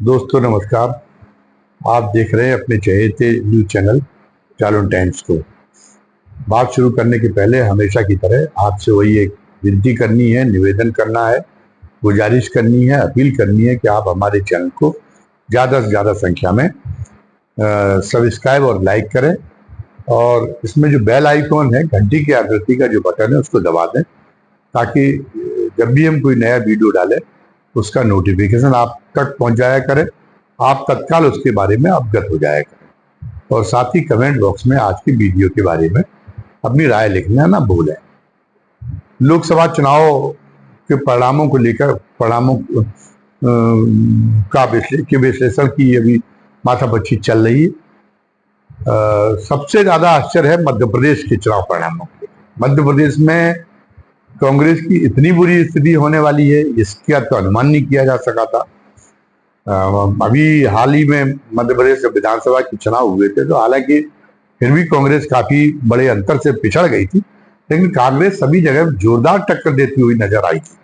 दोस्तों नमस्कार। आप देख रहे हैं अपने चहेते न्यूज चैनल जालौन टाइम्स को। बात शुरू करने के पहले हमेशा की तरह आपसे वही एक विनती करनी है, निवेदन करना है, गुजारिश करनी है, अपील करनी है कि आप हमारे चैनल को ज़्यादा से ज़्यादा संख्या में सब्सक्राइब और लाइक करें और इसमें जो बेल आइकॉन है, घंटी की आकृति का जो बटन है, उसको दबा दें ताकि जब भी हम कोई नया वीडियो डालें उसका नोटिफिकेशन आप तक पहुंच जाया करें, आप तत्काल उसके बारे में अवगत हो जाया करें। और साथ ही कमेंट बॉक्स में आज की वीडियो के बारे में अपनी राय लिखना ना भूलें। लोकसभा चुनाव के परिणामों को लेकर परिणामों का विश्लेषण की अभी माथापच्ची चल रही है। सबसे ज्यादा आश्चर्य है मध्य प्रदेश के चुनाव परिणामों के। मध्य प्रदेश में कांग्रेस की इतनी बुरी स्थिति होने वाली है इसका तो अनुमान नहीं किया जा सका था। अभी हाल ही में मध्य प्रदेश विधानसभा के चुनाव हुए थे तो हालांकि फिर भी कांग्रेस काफी बड़े अंतर से पिछड़ गई थी, लेकिन कांग्रेस सभी जगह जोरदार टक्कर देती हुई नजर आई थी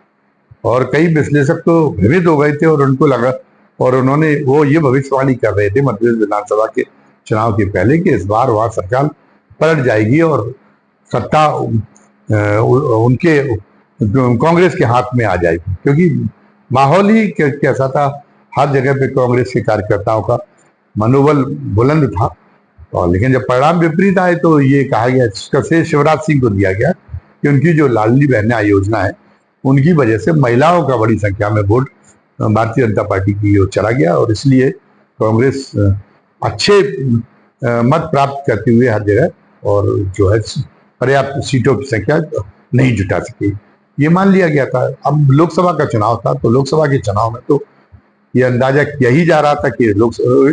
और कई विश्लेषक तो भ्रमित हो गए थे और उनको लगा और उन्होंने वो ये भविष्यवाणी कर रहे थे मध्य प्रदेश विधानसभा के चुनाव के पहले कि इस बार वहां सरकार पलट जाएगी और सत्ता उनके कांग्रेस के हाथ में आ जाएगी, क्योंकि माहौल ही कैसा था। हर जगह पे कांग्रेस के कार्यकर्ताओं का मनोबल बुलंद था और लेकिन जब परिणाम विपरीत आए तो ये कहा गया, इसका श्रेय शिवराज सिंह को दिया गया कि उनकी जो लाडली बहना योजना है उनकी वजह से महिलाओं का बड़ी संख्या में वोट भारतीय जनता पार्टी की ओर चला गया और इसलिए कांग्रेस अच्छे मत प्राप्त करते हुए हर जगह और जो है पर्याप्त सीटों की संख्या नहीं जुटा सकी, ये मान लिया गया था। अब लोकसभा का चुनाव था तो लोकसभा के चुनाव में तो ये अंदाजा किया ही जा रहा था कि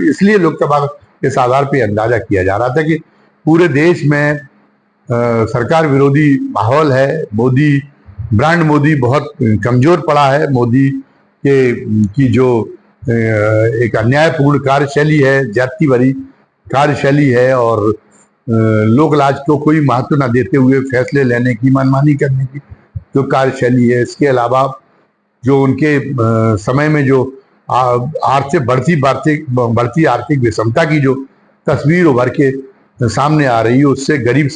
इसलिए लोकसभा इस आधार पर अंदाजा किया जा रहा था कि पूरे देश में सरकार विरोधी माहौल है। मोदी ब्रांड मोदी बहुत कमजोर पड़ा है। मोदी की जो एक अन्यायपूर्ण कार्यशैली है, ज्यादती भरी कार्यशैली है और लोक लाज को कोई महत्व न देते हुए फैसले लेने की, मनमानी करने की जो कार्यशैली है। इसके अलावा जो उनके समय में जो आर्थिक बढ़ती आर्थिक विषमता की जो तस्वीर उभर के सामने आ रही है उससे गरीब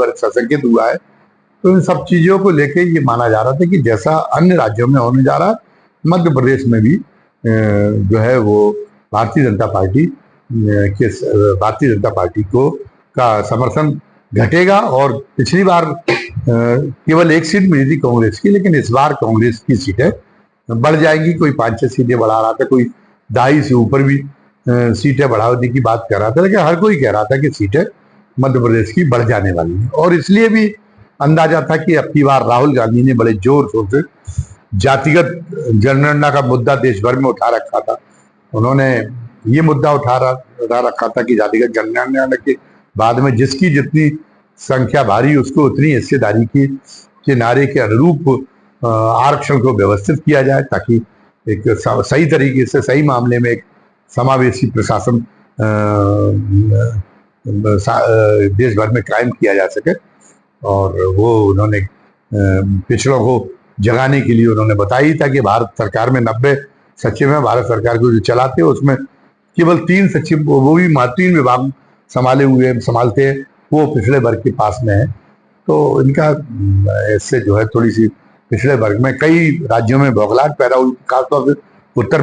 वर्ग सशंकित हुआ है। तो इन सब चीजों को लेके ये माना जा रहा था कि जैसा अन्य राज्यों में होने जा रहा है मध्य प्रदेश में भी जो है वो भारतीय जनता पार्टी को का समर्थन घटेगा। और पिछली बार केवल एक सीट मिली थी कांग्रेस की, लेकिन इस बार कांग्रेस की सीटें बढ़ जाएंगी। कोई 5-6 सीटें बढ़ा रहा था, कोई 2.5 से ऊपर भी सीटें बढ़ाने की बात कर रहा था, लेकिन हर कोई कह रहा था कि सीटें मध्य प्रदेश की बढ़ जाने वाली है। और इसलिए भी अंदाजा था कि अब की बार राहुल गांधी ने बड़े जोर शोर से जातिगत जनगणना का मुद्दा देश भर में उठा रखा था। उन्होंने ये मुद्दा उठा रखा था कि जातिगत जनगणना के बाद में जिसकी जितनी संख्या भारी उसको उतनी हिस्सेदारी के नारे के अनुरूप आरक्षण को व्यवस्थित किया जाए ताकि एक सही तरीके से सही मामले में एक समावेशी प्रशासन देश भर में कायम किया जा सके। और वो उन्होंने पिछड़ों को जगाने के लिए उन्होंने बताया था कि भारत सरकार में 90 सचिव हैं। भारत सरकार को जो चलाते हैं उसमें केवल 3 सचिव, वो भी 3 विभाग संभालते हैं, वो पिछड़े वर्ग के पास में है। तो इनका इससे जो है थोड़ी सी पिछड़े वर्ग में कई राज्यों में बौखलाहट पैदा हुई, खासतौर से उत्तर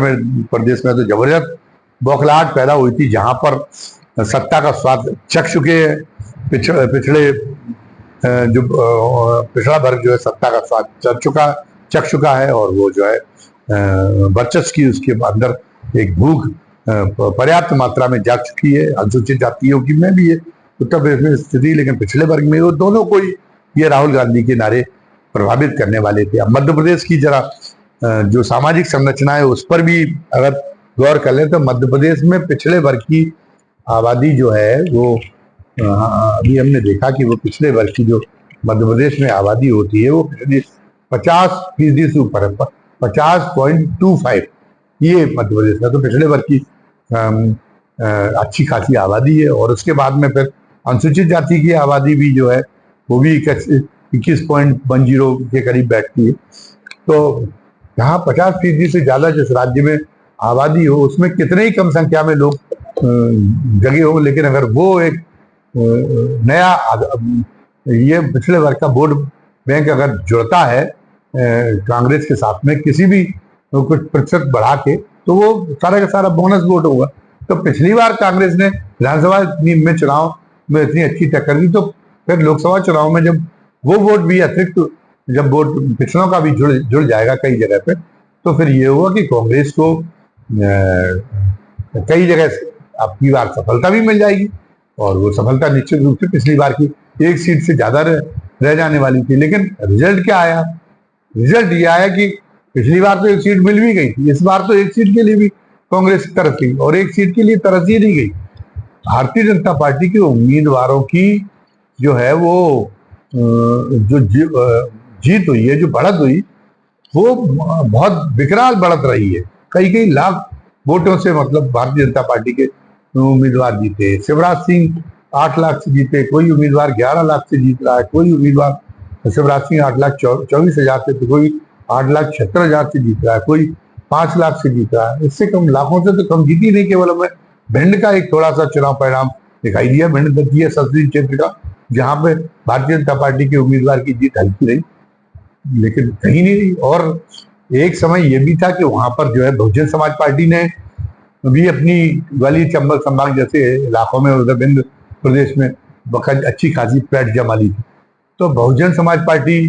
प्रदेश में तो जबरदस्त बौखलाहट पैदा हुई थी, जहां पर सत्ता का स्वाद चख चुके पिछड़े जो पिछड़ा वर्ग जो है सत्ता का स्वाद चख चुका है और वो जो है वर्चस्व की उसके अंदर एक भूख पर्याप्त मात्रा में जाग चुकी है। अनुसूचित जातियों की में भी है उत्तर प्रदेश में स्थिति, लेकिन पिछले वर्ग में वो दोनों को ये राहुल गांधी के नारे प्रभावित करने वाले थे। अब मध्य प्रदेश की जरा जो सामाजिक संरचना है उस पर भी अगर गौर कर लें तो मध्य प्रदेश में पिछड़े वर्ग की आबादी जो है वो अभी हमने देखा कि वो पिछड़े वर्ग की जो मध्य प्रदेश में आबादी होती है वो 50% से ऊपर है, 50.25 ये मध्य प्रदेश में तो पिछड़े वर्ग की अच्छी खासी आबादी है। और उसके बाद में फिर अनुसूचित जाति की आबादी भी जो है वो भी 21.10 के करीब बैठती है। तो यहाँ 50% से ज्यादा जिस राज्य में आबादी हो, उसमें कितने ही कम संख्या में लोग जगह हो, लेकिन अगर वो एक नया ये पिछड़े वर्ग का वोट बैंक अगर जुड़ता है कांग्रेस के साथ में किसी भी कुछ प्रतिशत बढ़ा के, तो वो सारा का सारा बोनस वोट होगा। तो पिछली बार कांग्रेस ने विधानसभा में चुनाव में इतनी अच्छी टक्कर दी, तो फिर लोकसभा चुनाव में जब वो वोट भी अतिरिक्त जब वोट पिछड़ों का भी जुड़ जाएगा कई जगह पे, तो फिर ये हुआ कि कांग्रेस को कई जगह आपकी बार सफलता भी मिल जाएगी, और वो सफलता निश्चित रूप से पिछली बार की एक सीट से ज्यादा रह जाने वाली थी। लेकिन रिजल्ट क्या आया? रिजल्ट ये आया कि पिछली बार तो एक सीट मिल भी गई थी, इस बार तो एक सीट के लिए भी कांग्रेस तरस गई, और एक सीट के लिए तरस ही नहीं गई। भारतीय जनता पार्टी के उम्मीदवारों की जो है वो जो जीत हुई है, जो बढ़त हुई, वो बहुत विकराल बढ़त रही है। कई लाख वोटों से मतलब भारतीय जनता पार्टी के उम्मीदवार जीते। शिवराज सिंह 8 लाख से जीते, कोई उम्मीदवार 11 लाख से जीत रहा है, कोई उम्मीदवार शिवराज सिंह 8,24,000 से, तो कोई 8,76,000 से जीत रहा है, कोई 5 लाख से जीत रहा है। इससे कम, लाखों से तो कम जीती नहीं। केवल हमें भिंड का एक थोड़ा सा चुनाव परिणाम दिखाई दिया, भिंड दतिया संसदीय क्षेत्र का, जहां पे भारतीय जनता पार्टी के उम्मीदवार की जीत हल्की रही, लेकिन कहीं नहीं रही। और एक समय यह भी था कि वहां पर जो है बहुजन समाज पार्टी ने भी अपनी ग्वालियर चंबल संभाग जैसे इलाकों में, उधर विंध्य प्रदेश में अच्छी खासी पैठ जमा ली थी। तो बहुजन समाज पार्टी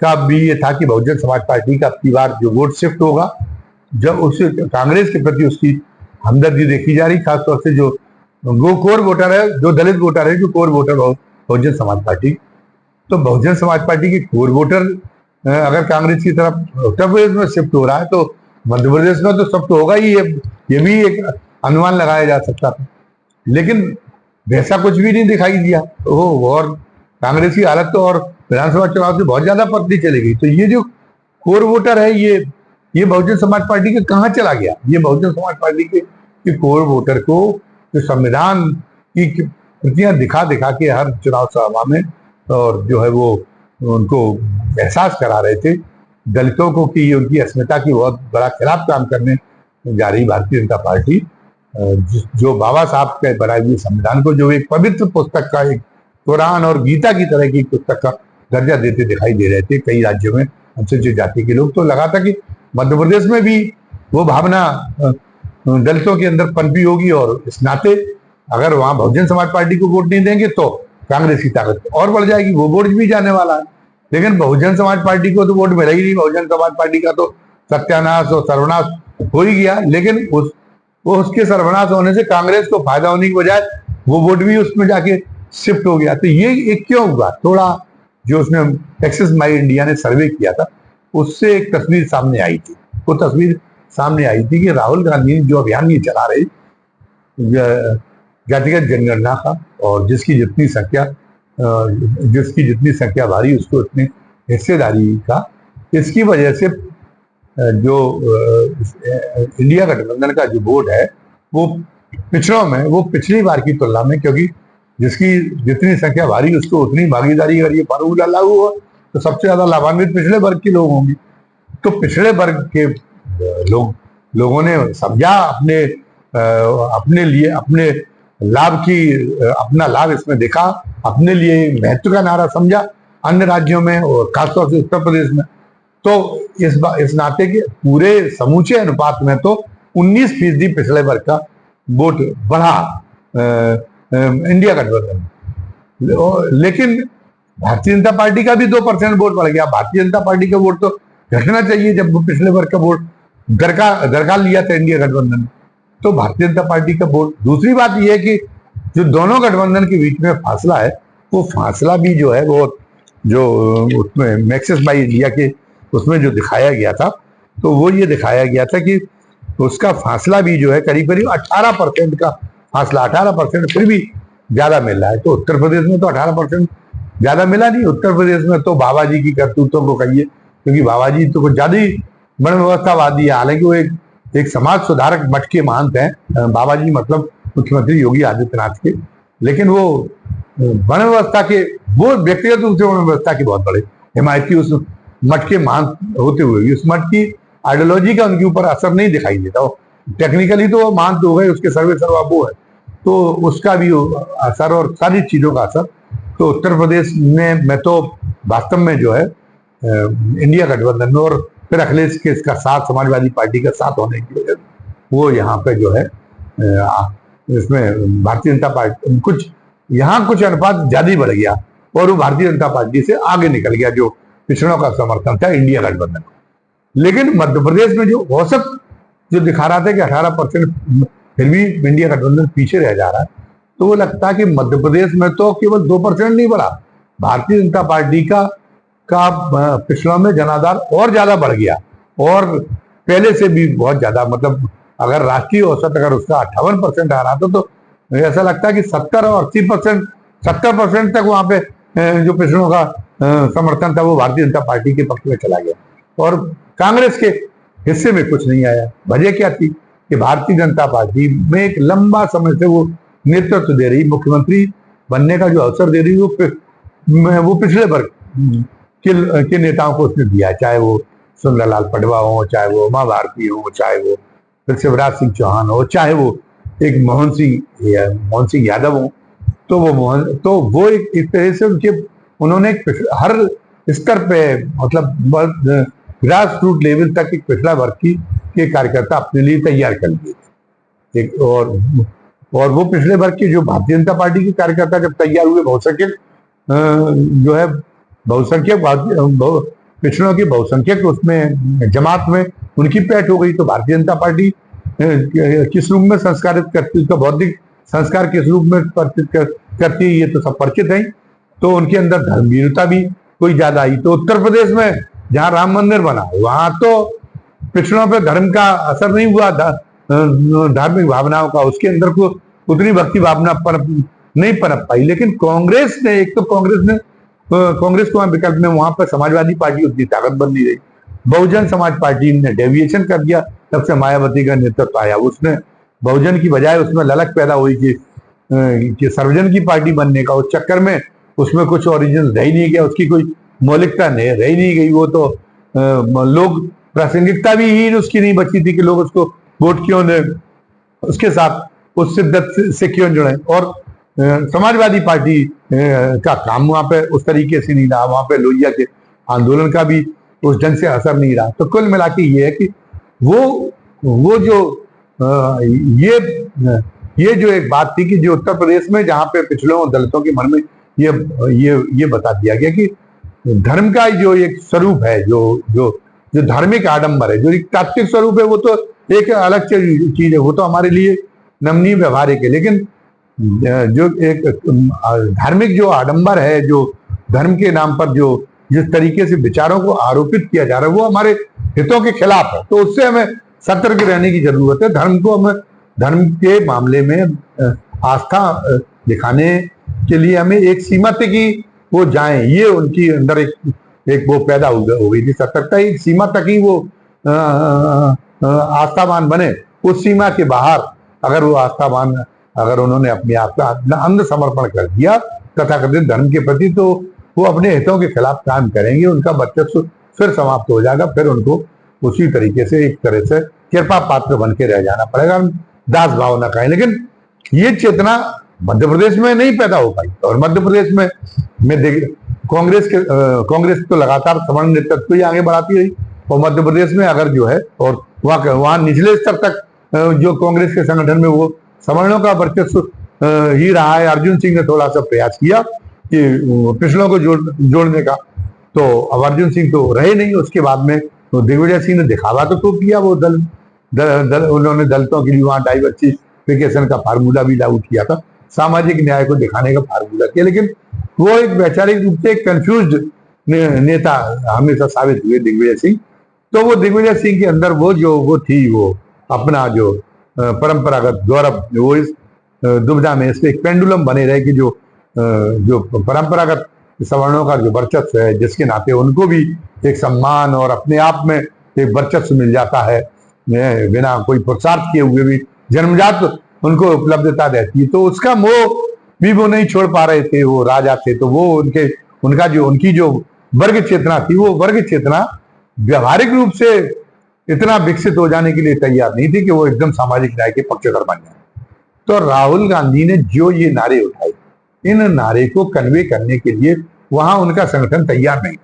का भी ये था कि बहुजन समाज पार्टी का अपनी बार जो वोट शिफ्ट होगा, जब उस कांग्रेस के प्रति उसकी हमदर्दी देखी जा रही, खासतौर से जो वो कोर वोटर है, जो दलित वोटर है, जो core voter Bahujan Samaj party, तो बहुजन समाज पार्टी के कोर वोटर अगर कांग्रेस की तरफ उत्तर प्रदेश में शिफ्ट हो रहा है, तो मध्य प्रदेश में तो शिफ्ट होगा ही। ये भी एक अनुमान लगाया जा सकता था, लेकिन वैसा कुछ भी नहीं दिखाई दिया। और कांग्रेस की हालत तो और विधानसभा चुनाव से बहुत ज्यादा पतली चली गई। तो ये जो कोर वोटर है, ये बहुजन समाज पार्टी के कहाँ चला गया? ये बहुजन समाज पार्टी के कोर वोटर को जो संविधान की कृतियां दिखा दिखा के हर चुनाव सभा में, और जो है वो उनको एहसास करा रहे थे दलितों को कि उनकी अस्मिता की बहुत बड़ा खिलाफ काम करने जा रही भारतीय जनता पार्टी, जो बाबा साहब के बनाए हुए संविधान को, जो एक पवित्र पुस्तक का, एक कुरान और गीता की तरह की पुस्तक का दर्जा देते दिखाई दे रहे थे कई राज्यों में अनुसूचित जाति के लोग। तो लगा था कि मध्य प्रदेश में भी वो भावना दलितों के अंदर पनपी होगी, और इस नाते अगर वहां बहुजन समाज पार्टी को वोट नहीं देंगे तो कांग्रेस की ताकत और बढ़ जाएगी, वो वोट भी जाने वाला है। लेकिन बहुजन समाज पार्टी को तो वोट मिला ही नहीं। बहुजन समाज पार्टी का तो सत्यानाश और सर्वनाश हो ही गया। लेकिन उसके सर्वनाश होने से कांग्रेस को फायदा होने की बजाय वो वोट भी उसमें जाके शिफ्ट हो गया। तो ये एक क्यों हुआ? थोड़ा जो उसने एक्सेस माई इंडिया ने सर्वे किया था, उससे एक तस्वीर सामने आई थी। वो तस्वीर सामने आई थी कि राहुल गांधी जो अभियान ये चला रहे जातिगत जनगणना का, और जिसकी जितनी संख्या भारी उसको उतनी हिस्सेदारी का, इसकी वजह से जो इंडिया गठबंधन का जो वोट है वो पिछड़ों में, वो पिछली बार की तुलना में, क्योंकि जिसकी जितनी संख्या भारी उसको उतनी भागीदारी, अगर ये फार्मूला लागू हो तो सबसे ज्यादा लाभान्वित पिछड़े वर्ग के लोग होंगे। तो पिछड़े वर्ग के लोगों ने समझा अपने लिए, अपने लाभ की, अपना लाभ इसमें देखा, अपने लिए महत्व का नारा समझा अन्य राज्यों में और खासतौर से उत्तर प्रदेश में। तो इस नाते के पूरे समूचे अनुपात में तो 19% पिछड़े वर्ग का वोट बढ़ा इंडिया गठबंधन। लेकिन भारतीय जनता पार्टी का भी 2% वोट बढ़ गया। भारतीय जनता पार्टी का वोट तो घटना चाहिए जब वो पिछले वर्ग का वोट दरकार लिया था इंडिया गठबंधन। तो भारतीय जनता पार्टी का वोट। दूसरी बात यह है कि जो दोनों गठबंधन के बीच में फासला है, वो फासला भी जो है वो जो उसमें मैक्सिस बाई इंडिया के उसमें जो दिखाया गया था, तो वो ये दिखाया गया था कि उसका फासला भी जो है करीब करीब 18% का फासला, 18% फिर भी ज्यादा मिल रहा है। तो उत्तर प्रदेश में तो 18% ज्यादा मिला नहीं। उत्तर प्रदेश में तो बाबा जी की करतूतों को कहिए, क्योंकि बाबा जी तो कुछ ज्यादा ही वर्ण व्यवस्थावादी है। हालांकि वो एक समाज सुधारक मठ के महंत हैं बाबा जी, मतलब मुख्यमंत्री योगी आदित्यनाथ के, लेकिन वो वर्ण व्यवस्था के, वो व्यक्तिगत रूप से वर्ण व्यवस्था के बहुत बड़े हिमायती उस मठ के महंत होते हुए उस मठ की आइडियोलॉजी का उनके ऊपर असर नहीं दिखाई देता। टेक्निकली तो वो मान तो हो गए, उसके सर्वे सर्वा वो है, तो उसका भी असर और सारी चीजों का असर। तो उत्तर प्रदेश में तो वास्तव में जो है इंडिया गठबंधन में और फिर अखिलेश के इसका साथ, समाजवादी पार्टी का साथ होने की वजह वो यहाँ पे जो है इसमें भारतीय जनता पार्टी कुछ अनुपात ज्यादा ही बढ़ गया और वो भारतीय जनता पार्टी से आगे निकल गया, जो पिछड़ों का समर्थन था इंडिया गठबंधन। लेकिन मध्य प्रदेश में जो औसत जो दिखा रहा था कि 18% फिर भी इंडिया गठबंधन पीछे रह जा रहा है, तो वो लगता है कि मध्य प्रदेश में तो केवल 2% नहीं बढ़ा, भारतीय जनता पार्टी का पिछड़ों में जनाधार और ज्यादा बढ़ गया और पहले से भी बहुत ज्यादा, मतलब अगर राष्ट्रीय औसत अगर उसका 58% आ रहा था तो ऐसा लगता है कि 70 और 80%, 70% तक वहां पे जो पिछड़ों का समर्थन था वो भारतीय जनता पार्टी के पक्ष में चला गया और कांग्रेस के हिस्से में कुछ नहीं आया। वजह क्या थी कि भारतीय जनता पार्टी में एक लंबा समय से वो नेतृत्व दे रही, मुख्यमंत्री बनने का जो अवसर दे रही वो पिछले वर्ग के नेताओं को उसने दिया, चाहे वो सुंदरलाल पटवा हो, चाहे वो उमा भारती हो, चाहे वो फिर शिवराज सिंह चौहान हो, चाहे वो एक मोहन सिंह यादव हो। तो वो एक तरह से उन्होंने हर स्तर पे, मतलब ग्रास रूट लेवल तक एक पिछड़ा वर्ग के कार्यकर्ता अपने लिए तैयार कर लिए। और वो पिछले वर्ग के जो भारतीय जनता पार्टी के कार्यकर्ता जब तैयार हुए, बहुसंख्यक जो है बहुसंख्यक पिछड़ों की बहुसंख्यक उसमें जमात में उनकी पैठ हो गई, तो भारतीय जनता पार्टी किस रूप में संस्कारित करती, उसका बौद्धिक संस्कार किस रूप में करती है ये तो सब परिचित है। तो उनके अंदर धर्मवीरता भी कोई ज्यादा आई। तो उत्तर प्रदेश में जहां राम मंदिर बना वहां तो पिछड़ों पे धर्म का असर नहीं हुआ, धार्मिक भावनाओं का उसके अंदर को उतनी भक्ति भावना नहीं पनप पाई। लेकिन कांग्रेस ने, एक तो कांग्रेस को विकल्प में वहां पर समाजवादी पार्टी उतनी ताकतवर नहीं रही, बहुजन समाज पार्टी ने डेविएशन कर दिया, तब से मायावती का नेतृत्व आया, उसने बहुजन की बजाय उसमें ललक पैदा हुई कि सर्वजन की पार्टी बनने का, उस चक्कर में उसमें कुछ ओरिजिनल रह ही नहीं गया, उसकी कोई मौलिकता नहीं रह ही नहीं गई। वो तो लोग प्रासंगिकता भी ही उसकी नहीं बची थी कि लोग उसको वोट क्यों दें, उसके साथ उस शिद्दत से क्यों जुड़े। और समाजवादी पार्टी का काम वहां पे उस तरीके से नहीं रहा, वहां पे लोहिया के आंदोलन का भी उस ढंग से असर नहीं रहा। तो कुल मिला के ये है कि वो जो ये जो एक बात थी कि जो उत्तर प्रदेश में जहां पे पिछड़ों और दलितों के मन में ये बता दिया गया कि धर्म का जो एक स्वरूप है, जो धार्मिक आडंबर है, जो एक तात्विक स्वरूप है, वो तो एक अलग चीज है, वो तो हमारे लिए नमनीय व्यवहारिक है। लेकिन जो एक धार्मिक जो आडंबर है, जो धर्म के नाम पर जो जिस तरीके से विचारों को आरोपित किया जा रहा है वो हमारे हितों के खिलाफ है। तो उससे हमें सतर्क रहने की जरूरत है। धर्म के मामले में आस्था दिखाने के लिए हमें एक सीमा तक ही वो जाएं, ये उनकी अंदर एक वो पैदा हो गई थी सतर्कता, एक सीमा तक ही वो आस्थावान बने। उस सीमा के बाहर अगर वो आस्थावान, अगर उन्होंने अपने आप का अंध समर्पण कर दिया तथाकथित धर्म के प्रति, तो वो अपने हितों के खिलाफ काम करेंगे, उनका वर्चस्व फिर समाप्त हो जाएगा, फिर उनको उसी तरीके से एक तरह से कृपा पात्र बन के रह जाना पड़ेगा, दास भाव न कहें। लेकिन ये चेतना मध्य प्रदेश में नहीं पैदा हो पाई और मध्य प्रदेश में कांग्रेस तो लगातार सवर्ण नेतृत्व ही आगे बढ़ाती रही और मध्य प्रदेश में अगर जो है और वहां निचले स्तर तक जो कांग्रेस के संगठन में वो सवर्णों का वर्चस्व ही रहा है। अर्जुन सिंह ने थोड़ा सा प्रयास किया कि पिछड़ों को जोड़ने का, तो अब अर्जुन सिंह तो रहे नहीं। उसके बाद में तो दिग्विजय सिंह ने दिखावा तो किया, वो उन्होंने दलितों के लिए वहां डाइवर्सिफिकेशन का फार्मूला भी लागू किया था, सामाजिक न्याय को दिखाने का फार्मूला किया। लेकिन वो एक वैचारिक रूप से एक कंफ्यूज नेता हमेशा साबित हुए दिग्विजय सिंह। तो वो दिग्विजय सिंह के अंदर वो थी वो अपना जो परंपरागत गौरव, वो इस दुविधा में इससे एक पेंडुलम बने रहे कि जो परंपरागत सवर्णों का जो वर्चस्व है, जिसके नाते उनको भी एक सम्मान और अपने आप में एक वर्चस्व मिल जाता है, बिना कोई पुरुषार्थ किए हुए भी जन्मजात उनको उपलब्धता रहती है, तो उसका मोह भी वो नहीं छोड़ पा रहे थे। वो राजा थे तो वो उनकी जो वर्ग चेतना थी, वो वर्ग चेतना व्यवहारिक रूप से इतना विकसित हो जाने के लिए तैयार नहीं थी कि वो एकदम सामाजिक न्याय के पक्षधर बन जाए। तो राहुल गांधी ने जो ये नारे उठाए, इन नारे को कन्वे करने के लिए वहां उनका संगठन तैयार नहीं।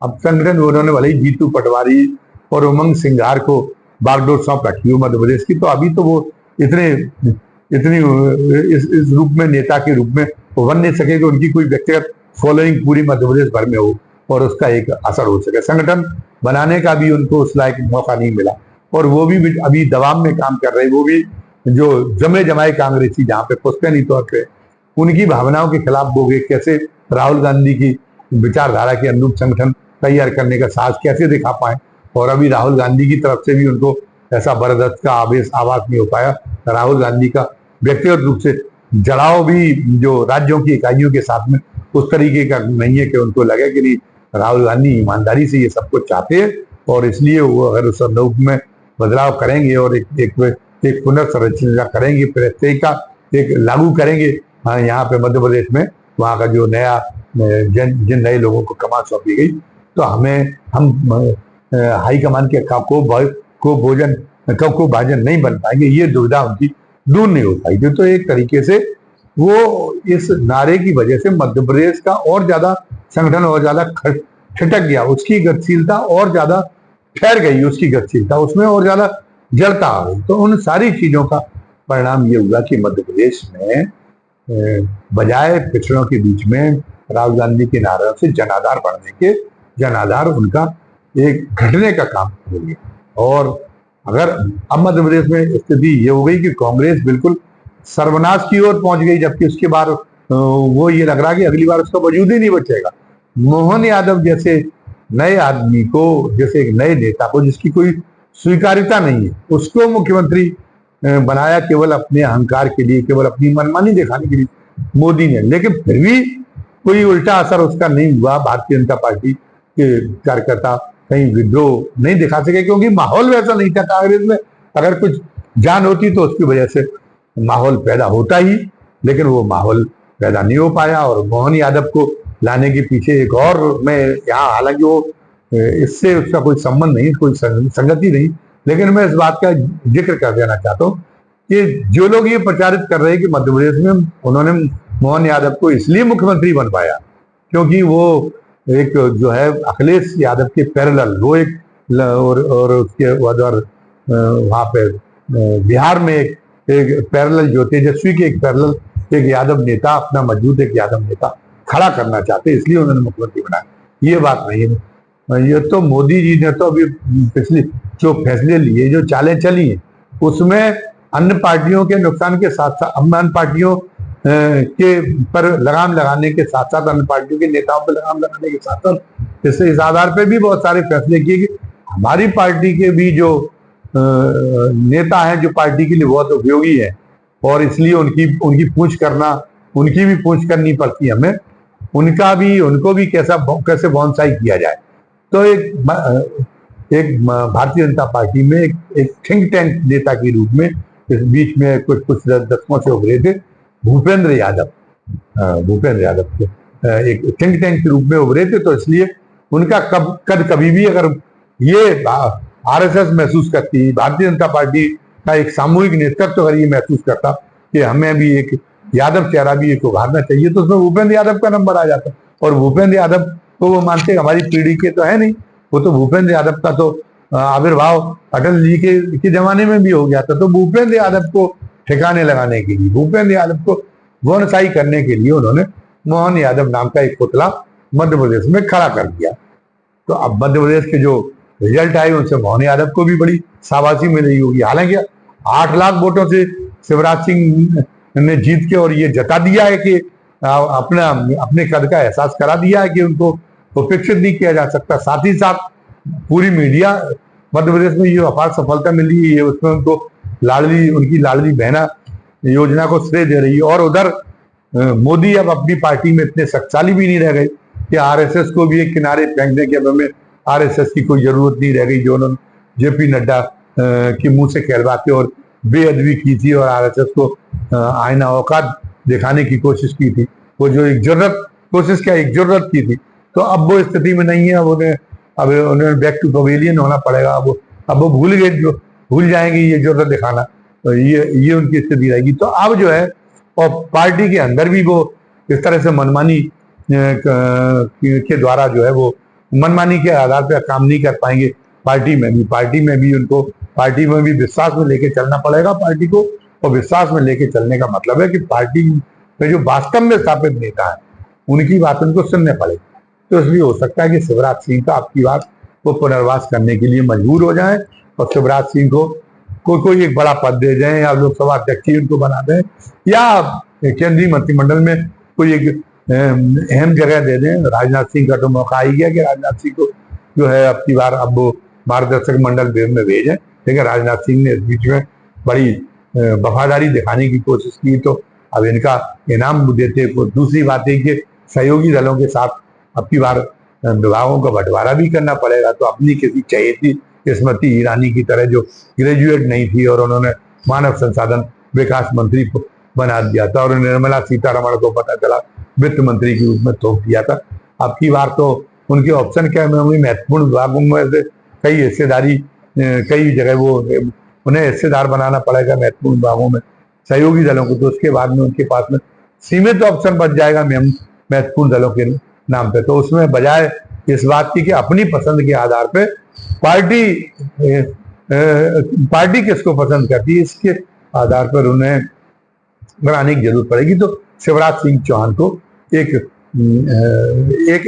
अब संगठन उन्होंने भले ही जीतू पटवारी और उमंग सिंघार को बागडोर सौंप रखी हो मध्य प्रदेश की, तो अभी तो वो इतनी इस रूप में नेता के रूप में बन नहीं सके कि उनकी कोई व्यक्तिगत फॉलोइंग पूरी मध्य प्रदेश भर में हो और उसका एक असर हो सके। संगठन बनाने का भी उनको उस लायक मौका नहीं मिला और वो भी अभी दबाव में काम कर रहे, वो भी जो जमे जमाए कांग्रेसी जहाँ पे पुश्तैनी तौर पे उनकी भावनाओं के खिलाफ बोगे कैसे राहुल गांधी की विचारधारा के अनुरूप संगठन तैयार करने का साहस कैसे दिखा पाए। और अभी राहुल गांधी की तरफ से भी उनको ऐसा बरदस्त का आवाज नहीं हो पाया। राहुल गांधी का व्यक्तिगत रूप से जड़ाव भी जो राज्यों की इकाइयों के साथ में उस तरीके का नहीं है कि उनको लगे कि नहीं राहुल गांधी ईमानदारी से ये सब कुछ चाहते हैं और इसलिए वो अगर उस संदर्भ में बदलाव करेंगे और एक पुनर्संरचना करेंगे, का एक लागू करेंगे यहाँ पे मध्य प्रदेश में, वहाँ का जो नया जिन नए लोगों को कमान सौंपी गई, तो हम हाईकमान के को भाजन नहीं बन पाएंगे, ये दुविधा उनकी दूर नहीं हो पाएगी। तो एक तरीके से वो इस नारे की वजह से मध्य प्रदेश का और ज्यादा संगठन और ज्यादा छिटक गया, उसकी गतिशीलता और ज्यादा ठहर गई, उसकी गतिशीलता उसमें और ज्यादा जड़ता आ गई। तो उन सारी चीजों का परिणाम ये हुआ कि मध्य प्रदेश में बजाय पिछड़ों के बीच में राहुल गांधी के नारों से जनाधार बढ़ने के जनाधार उनका एक घटने का काम हो गया। और अगर अब मध्य प्रदेश में स्थिति ये हो गई कि कांग्रेस बिल्कुल सर्वनाश की ओर पहुंच गई, जबकि उसके बाद वो ये लग रहा कि अगली बार उसका वजूद ही नहीं बचेगा। मोहन यादव जैसे नए आदमी को, जैसे एक नए नेता को जिसकी कोई स्वीकार्यता नहीं है, उसको मुख्यमंत्री बनाया केवल अपने अहंकार के लिए, केवल अपनी मनमानी दिखाने के लिए मोदी ने। लेकिन फिर भी कोई उल्टा असर उसका नहीं हुआ। भारतीय जनता पार्टी के कार्यकर्ता कहीं विद्रोह नहीं दिखा सके क्योंकि माहौल वैसा नहीं था। कांग्रेस में अगर कुछ जान होती तो उसकी वजह से माहौल पैदा होता ही, लेकिन वो माहौल पैदा नहीं हो पाया। और मोहन यादव को लाने के पीछे एक और, मैं यहाँ हालांकि वो इससे उसका कोई संबंध नहीं, कोई संगति नहीं, लेकिन मैं इस बात का जिक्र कर देना चाहता हूँ कि जो लोग ये प्रचारित कर रहे हैं कि मध्य प्रदेश में उन्होंने मोहन यादव को इसलिए मुख्यमंत्री बन पाया क्योंकि वो एक जो है अखिलेश यादव के पैरेलल, वो एक और उसके वहां पे बिहार में एक पैरेलल जो तेजस्वी के एक पैरेलल एक यादव नेता, अपना मजबूत एक यादव नेता खड़ा करना चाहते, इसलिए उन्होंने मुख्यमंत्री बनाया। ये बात नहीं है। ये तो मोदी जी ने तो अभी पिछले जो फैसले लिए, जो चालें चली हैं, उसमें अन्य पार्टियों के नुकसान के साथ साथ अन्य पार्टियों के पर लगाम लगाने के साथ साथ अन्य पार्टियों के नेताओं पर लगाम लगाने के साथ साथ इस आधार पर भी बहुत सारे फैसले किए कि हमारी पार्टी के भी जो नेता हैं, जो पार्टी के लिए बहुत उपयोगी है और इसलिए उनकी पूछ करना, उनकी भी पूछ करनी पड़ती है हमें, उनको भी कैसे बॉन्साई किया जाए। तो एक भारतीय जनता पार्टी में एक थिंक टैंक नेता के रूप में इस बीच में कुछ दशकों से उभरे थे भूपेंद्र यादव के एक थिंक टैंक के रूप में उभरे थे। तो इसलिए उनका कभी भी अगर ये आरएसएस महसूस करती, भारतीय जनता पार्टी का एक सामूहिक नेतृत्व अगर ये महसूस करता कि हमें भी एक यादव चेहरा भी एक उभारना चाहिए, तो उसमें भूपेंद्र यादव का नंबर आ जाता। और भूपेंद्र यादव तो वो मानते हमारी पीढ़ी के तो है नहीं, वो तो भूपेंद्र यादव का तो आविर्भाव अटल जी के जमाने में भी हो गया था। तो भूपेंद्र यादव को ठिकाने लगाने के लिए, भूपेंद्र यादव को बोनसाई करने के लिए उन्होंने मोहन यादव नाम का एक पुतला मध्य प्रदेश में खड़ा कर दिया। तो अब मध्य प्रदेश के जो रिजल्ट आए उनसे मोहन यादव को भी बड़ी शाबाशी मिल रही होगी। हालांकि 8 लाख वोटों से शिवराज सिंह ने जीत के और ये जता दिया है कि अपने कद का एहसास करा दिया है कि उनको उपेक्षित नहीं किया जा सकता। साथ ही साथ पूरी मीडिया मध्य प्रदेश में ये अपार सफलता मिली है, उसमें उनकी लाडली बहना योजना को श्रेय दे रही है। और उधर मोदी अब अपनी पार्टी में इतने शक्तिशाली भी नहीं रह गए कि आरएसएस को भी एक किनारे फेंक दें कि अब हमें आरएसएस की कोई जरूरत नहीं रह गई, जो उन्होंने जेपी नड्डा के मुंह से कहलवाते और बेअदबी की थी और आरएसएस को आईना औकात दिखाने की कोशिश की थी, वो जो एक जरूरत की थी। तो अब वो स्थिति में नहीं है। अब उन्हें बैक टू पवेलियन होना पड़ेगा। अब अब वो भूल जाएंगे ये जोर दिखाना, तो ये उनकी स्थिति रहेगी। तो अब जो है और पार्टी के अंदर भी वो इस तरह से मनमानी के द्वारा जो है वो मनमानी के आधार पर काम नहीं कर पाएंगे। पार्टी में भी उनको पार्टी में भी विश्वास में लेके चलना पड़ेगा पार्टी को, और विश्वास में लेके चलने का मतलब है कि पार्टी में जो वास्तव में स्थापित नेता है उनकी बात उनको सुनने पड़ेगी। तो इसलिए हो सकता है कि शिवराज सिंह का आपकी बात वो पुनर्वास करने के लिए मजबूर हो जाए और शिवराज सिंह को कोई एक बड़ा पद दे जाए, या लोकसभा अध्यक्ष उनको बना दें, या केंद्रीय मंत्रिमंडल में कोई एक अहम जगह दे दें। राजनाथ सिंह का तो मौका आ ही गया कि राजनाथ सिंह को जो है अब की बार अब वो मार्गदर्शक मंडल में भेजें, लेकिन राजनाथ सिंह ने इस बीच में बड़ी वफादारी दिखाने की कोशिश की, तो अब इनका इनाम देते। दूसरी बात है कि सहयोगी दलों के साथ अब की बार विभागों का बंटवारा भी करना पड़ेगा। तो अपनी किसी चहेती स्मृति ईरानी की तरह जो ग्रेजुएट नहीं थी और उन्होंने मानव संसाधन विकास मंत्री बना दिया था, और निर्मला सीतारमण को पता चला वित्त मंत्री के रूप में थोप दिया था। अब की बार तो उनके ऑप्शन क्या में महत्वपूर्ण विभागों में से कई हिस्सेदारी कई जगह वो उन्हें हिस्सेदार बनाना पड़ेगा महत्वपूर्ण विभागों में सहयोगी दलों को। तो उसके बाद में उनके पास में सीमित ऑप्शन बच जाएगा महत्वपूर्ण दलों के नाम पे। तो उसमें बजाय इस बात की कि अपनी पसंद के आधार पे पार्टी किसको पसंद करती है इसके आधार पर उन्हें बनाने की जरूरत पड़ेगी। तो शिवराज सिंह चौहान को एक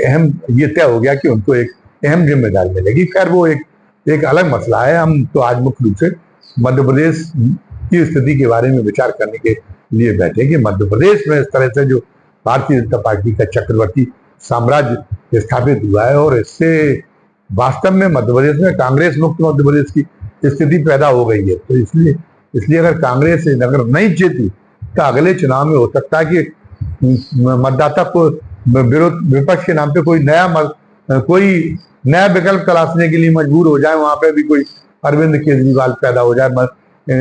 अहम ये तय हो गया कि उनको एक अहम जिम्मेदारी मिलेगी। खैर वो एक अलग मसला है। हम तो आज मुख्य रूप से मध्य प्रदेश की स्थिति के बारे में विचार करने के लिए बैठे कि मध्य प्रदेश में इस तरह से जो भारतीय जनता पार्टी का चक्रवर्ती साम्राज्य स्थापित हुआ है, और इससे वास्तव में मध्य प्रदेश में कांग्रेस मुक्त मध्य प्रदेश की स्थिति पैदा हो गई है। तो इसलिए अगर कांग्रेस अगर नहीं जीती तो अगले चुनाव में हो सकता है कि मतदाता को विपक्ष के नाम पे कोई नया विकल्प तलाशने के लिए मजबूर हो जाए, वहां पे भी कोई अरविंद केजरीवाल पैदा हो जाए,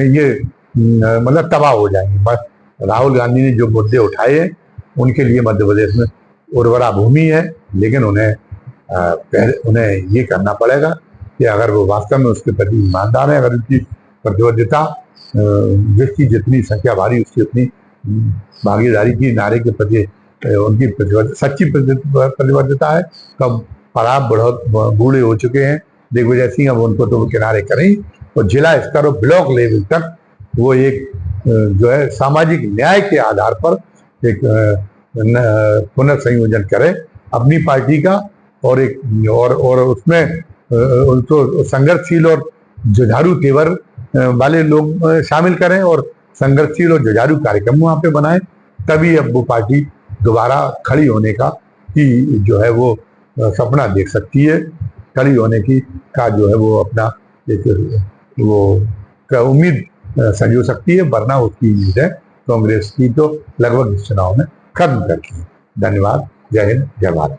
ये मतलब तबाह हो जाएंगे। बस राहुल गांधी ने जो मुद्दे उठाए हैं उनके लिए मध्य प्रदेश में उर्वरा भूमि है, लेकिन उन्हें ये करना पड़ेगा कि अगर वो वास्तव में उसके प्रति ईमानदार है, अगर उनकी प्रतिबद्धता जिसकी जितनी संख्या भारी उसकी उतनी भागीदारी की नारे के प्रति उनकी सच्ची प्रतिबद्धता है, तब पराब बूढ़े हो चुके हैं दिग्विजय सिंह, अब उनको तो किनारे करें और जिला स्तर और ब्लॉक लेवल तक वो एक जो है सामाजिक न्याय के आधार पर एक पुनर्संयोजन करे अपनी पार्टी का, और उसमें उनको संघर्षशील और जुझारू तेवर वाले लोग शामिल करें और संघर्षशील और जुझारू कार्यक्रम वहां पे बनाएं। तभी अब वो पार्टी दोबारा खड़ी होने का की जो है वो सपना देख सकती है, खड़ी होने की का जो है वो अपना एक वो उम्मीद संजो सकती है। वरना उसकी उम्मीद है कांग्रेस की तो लगभग इस चुनाव में खत्म करती है। धन्यवाद। जय हिंद, जय भारत।